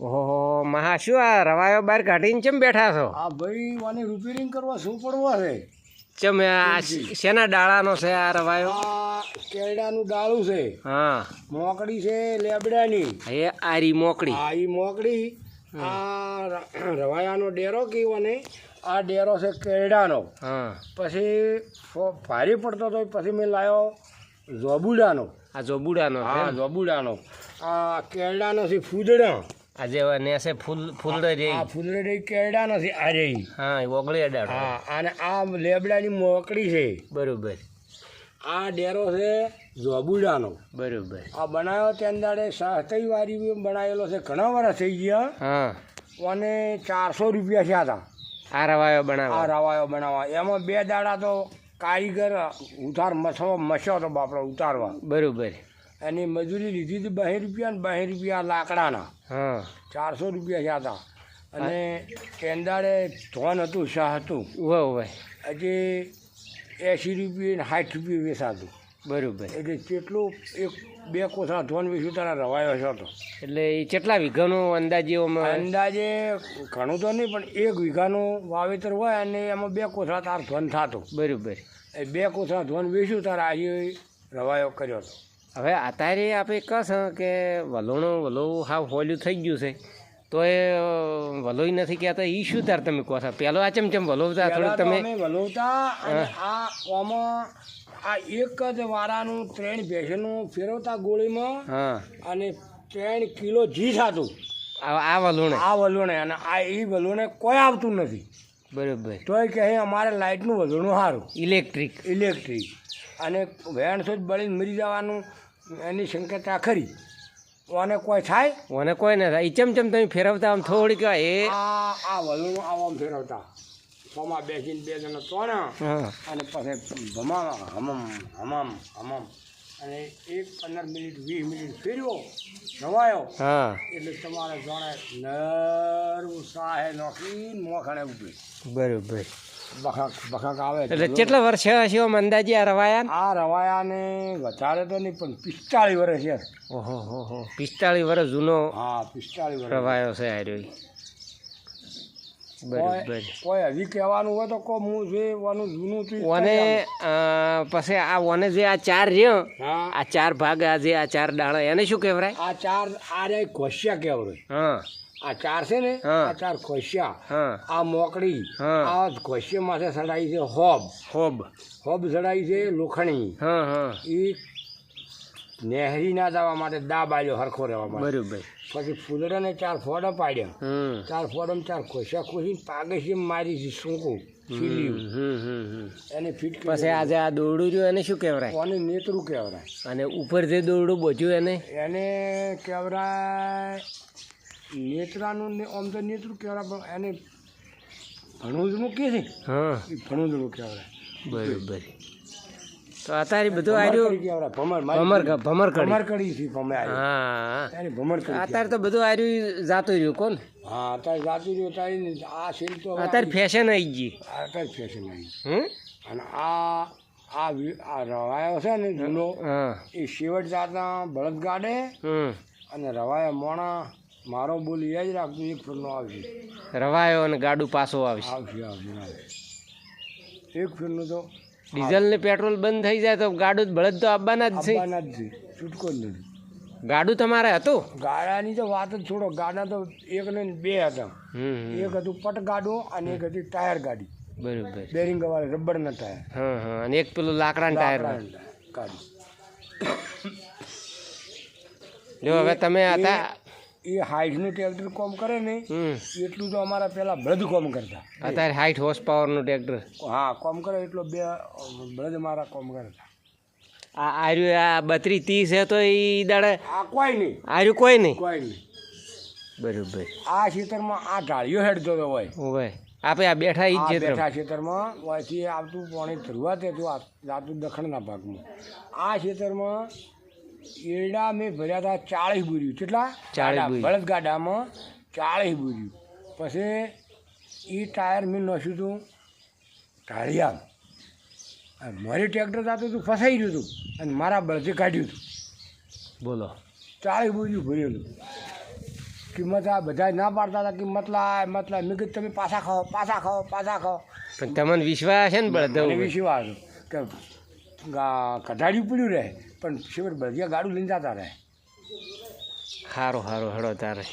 ઓહો મહા શું આ રવાયો બહાર કાઢીને ચમ બેઠા છો? આ ભાઈ મને રિપેરિંગ કરવા શું પડવા છે? ચમ આ શેના ડાળાનો છે આ રવાયો? આ કેળાનું ડાળું છે, હા મોકડી છે લેબડાની. એ આરી મોકડી. આ ઈ મોકડી. આ રવાયાનો ડેરો કેવો ને આ ડેરો છે કેળાનો. હા પછી ભારે પડતો તો પછી મેં લાવ્યો જોબુડાનો. આ જોબુડાનો છે? હા જોબુડાનો. આ કેળાનો છે ફૂદડા. આ જે નેસે ફૂલડે રહી. આ ફૂદડે રહી કેળાનો છે આ રહી. હા ઓગળી અડાડો. હા અને આ લેબડાની મોકડી છે. બરોબર. આ ડેરો છે જોબુડાનો. બરોબર. આ બનાવ્યો ત્યાં દાડે 7 વારી બનાવેલો છે, ઘણા વર્ષ થઈ ગયા. હા અને 400 રૂપિયા થયા હતા આ રવાયો બનાવો. આ રવાયો બનાવવા. એમાં 2 દાડા તો કારીગર ઉતાર મસ્યો તો બાપડો ઉતારવા. બરોબર. એની મજૂરી લીધી હતી 2 રૂપિયા ને 2 રૂપિયા લાકડાના. હા 400 રૂપિયા થયા હતા. અને કેંદાડે ધોન હતું, શાહ હતું, ઉભા ઉભા. હજી 80 રૂપિયા ને 60 રૂપિયા વેચાતું. બરોબર. એટલે કેટલું 1-2 કોથળા ધોન વેચ્યું તારા રવાયો છે તો. એટલે એ કેટલા વીઘાનું અંદાજે અંદાજે ઘણું તો નહીં પણ 1 વીઘાનું વાવેતર હોય અને એમાં 2 કોથળા તાર ધોન થતો. બરોબર. એ 2 કોથળા ધોન વેચ્યું તારા આજે રવાયો કર્યો હતો. હવે અત્યારે આપણે કહેશ કે વલોવું હાવ હોલ્યું થઈ ગયું છે તો એ વલોઈ નથી કહેતા એ શું તાર તમે કહો છો? પહેલો આ ચમચમ વલોવતા થોડુંક તમે વલોવતા. અને આ આમાં આ એક જ વારાનું 3 ભેંસનું ફેરવતા ગોળીમાં. હા અને 3 કિલો ઘી થતું આ વલોણે. આ વલોણે. અને આ એ વલોણે કોઈ આવતું નથી. બરોબર. તોય કહે અમારે લાઇટનું વલોણું સારું, ઇલેક્ટ્રિક. અને વેણસો જ બળીને મરી જવાનું એની શંકતા ખરી. ઓને કોઈ થાય? ઓને કોઈ ના થાય. એ ચમચમ તમે ફેરવતા આમ થોડીક એ આ વલોણું આમ ફેરવતા ફોમાં બેસીને 2 જણા તોણા. અને પછી હમમ અને 15 મિનિટ 20 મિનિટ ફેરવો રવાયો. હા એટલે તમારે જાણે નરવું સાહે નોખીને મોખણે ઉભી. બરોબર. બખાક આવે. એટલે કેટલા વર્ષ હશે આમ અંદાજે આ રવાયા? આ રવાયાને વધારે તો નહીં પણ 45 વર્ષ છે. ઓહો હો 45 વર્ષ જૂનો. હા 45 વર્ષ રવાયો છે આ રહ્યો. બરોબર. કોઈ હજી કહેવાનું હોય તો હું જે જૂનું ઓને પછી આ ઓને જે આ 4 રહ્યો, હા આ 4 ભાગ આ જે આ 4 દાણા એને શું કહેવાય? આ 4 આ રે ખોસિયા કહેવાય. હા આ 4 છે ને આ 4 ખોસિયા. હા આ મોકડી. આ ખોસિયા માથે ચડાઈ છે હોબ ચડાઈ છે લોખણી. હા હા એ નહેરી ના જવા માટે દાબ આલ્યો હરખો રહેવા માટે. બરોબર. પછી ફૂલડાને 4 ફોડા પાડ્યા. 4 ફોડામાં 4 ખોસિયા ખોસીને પાગેસી મારી છે સૂકું સીલ્યું. એને ફીટ પછી આજે આ દોરડું રહ્યું એને શું કહેવાય? કોને નેતરું કહેવાય. અને ઉપર જે દોરડું બોજ્યું એને કહેવાય નેતરાનું. આમ તો નેતરું કહેવાય પણ એને ભણુજનું કહે છે. હા એ ભણુજનું કહેવાય. બરોબર. તો અત્યારે બધું આવ્યું ભમર કરી છે. હા ભમર કરી અત્યારે તો બધું આવ્યું જાતું રહ્યું કોણ? હા અત્યારે જાતું રહ્યું. આ સીલ તો અત્યારે ફેશન આવી ગઈ. અત્યારે ફેશન આવી. અને આ રવાયો છે ને જૂનો એ શેવટ જાતના બળદ ગાડે. અને રવાયો મોણા મારો બોલી એ જ રાખતું 1 ફેરનો આવશે. રવાયો અને ગાડું પાછો આવશે. 1 ફેરનું તો ડીઝલ ને પેટ્રોલ બંધ થઈ જાય તો ગાડું બળદ તો આવવાના જ છે. છૂટકો જ નથી. ગાડું તમારે હતું? ગાડાની તો વાત જ છોડો. ગાડા તો 1 ને 2 હતા. એક હતું પટ ગાડું અને એક હતી ટાયર ગાડી. બરોબર. બેરિંગ વાળા રબરના ટાયર. હા અને એક પેલું લાકડાના ટાયર ગાડી. જો હવે તમે હતા એ હાઈટનું ટ્રેક્ટર કોમ કરે ને એટલું તો અમારા પેલા બળદ કોમ કરતા. અત્યારે 60 હોર્સ પાવરનું ટ્રેક્ટર. હા કોમ કરે એટલો 2 બળદ મારા કોમ કરતા. આ આર્યું આ 32-30 છે તો એ દાડે આ કોઈ નહીં. આર્યું કોઈ નહીં. બરોબર. આ ખેતરમાં આ ઢાળીઓ હેડતો હતો હોય. આપણે આ બેઠા ઈ જ બેઠા ખેતરમાં હોયથી આવતું પાણી શરૂઆત હતું જાતું દખણના ભાગમાં. આ ખેતરમાં એરડા મેં ભર્યા હતા 40 બુર્યું. કેટલા? 40 બળદ ગાડામાં 40 બુર્યું. પછી એ ટાયર મેં નોખ્યું હતું ઢાળિયા. મારી ટ્રેક્ટર જતું હતું ફસાઈ ગયું હતું અને મારા બળદે કાઢ્યું હતું. બોલો. 40 બુર્યું ભરેલું. કિંમત આ બધા ના પાડતા હતા કિંમત લાય મત લાય મેં કીધું તમે પાછા ખાઓ પાછા ખાઓ પાછા ખાઓ. પણ તમને વિશ્વાસ છે ને બળદ એવી વિશ્વાસ કે કઢાડ્યું પડ્યું રહે પણ શિવર બળદિયા ગાડું લઈને જતા રહે. સારું સારું હેડો તારે